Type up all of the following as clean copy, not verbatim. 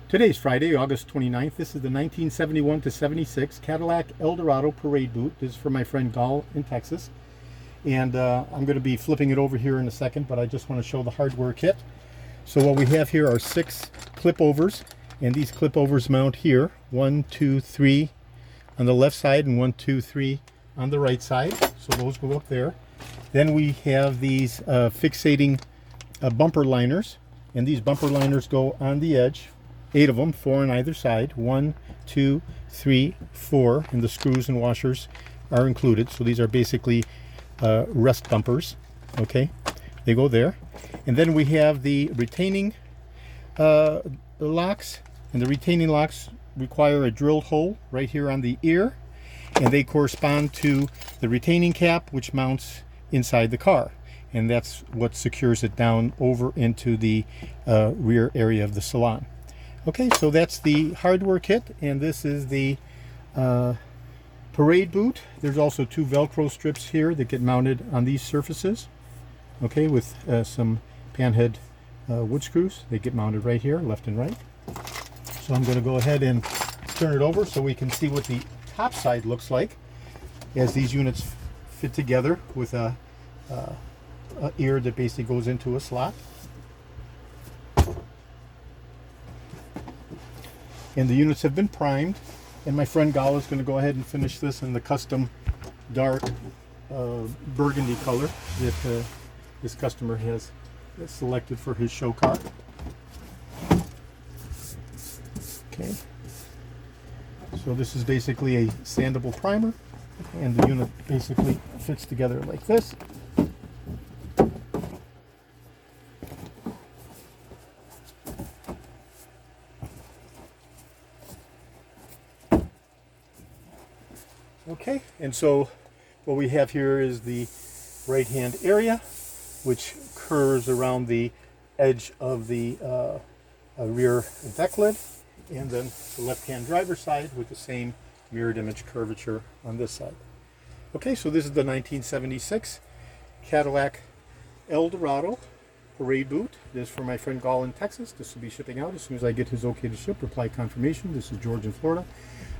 Today's Friday, August 29th. This is the 1971 to 76 Cadillac Eldorado parade boot. This is for my friend Gall in Texas. And I'm going to be flipping it over here in a second, but I just want to show the hardware kit. So what we have here are 6 clip overs, and these clip overs mount here. 1, 2, 3 on the left side, and 1, 2, 3 on the right side. So those go up there. Then we have these fixating bumper liners, and these bumper liners go on the edge. 8 of them, 4 on either side. 1, 2, 3, 4, and the screws and washers are included. So these are basically rest bumpers. Okay, they go there. And then we have the retaining locks, and the retaining locks require a drilled hole right here on the ear, and they correspond to the retaining cap, which mounts inside the car, and that's what secures it down over into the rear area of the salon. Okay, so that's the hardware kit, and this is the parade boot. There's also 2 Velcro strips here that get mounted on these surfaces, okay, with some panhead wood screws. They get mounted right here, left and right. So I'm going to go ahead and turn it over so we can see what the top side looks like as these units fit together with a ear that basically goes into a slot. And the units have been primed, and my friend Gall is going to go ahead and finish this in the custom dark burgundy color that this customer has selected for his show car. Okay, so this is basically a sandable primer, and the unit basically fits together like this. Okay, and so what we have here is the right hand area, which curves around the edge of the rear deck lid, and then the left hand driver's side with the same mirrored image curvature on this side. Okay, so this is the 1976 Cadillac Eldorado parade boot. This is for my friend Gall in Texas. This will be shipping out as soon as I get his okay to ship. Reply confirmation. This is George in Florida.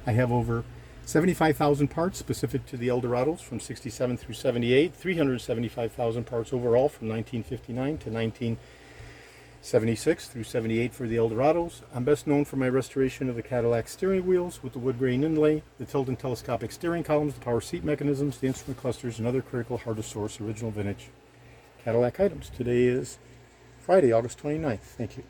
I have over 75,000 parts specific to the Eldorados from 67 through 78, 375,000 parts overall from 1959 to 1976 through 78 for the Eldorados. I'm best known for my restoration of the Cadillac steering wheels with the wood grain inlay, the tilt and telescopic steering columns, the power seat mechanisms, the instrument clusters, and other critical hard-to-source original vintage Cadillac items. Today is Friday, August 29th. Thank you.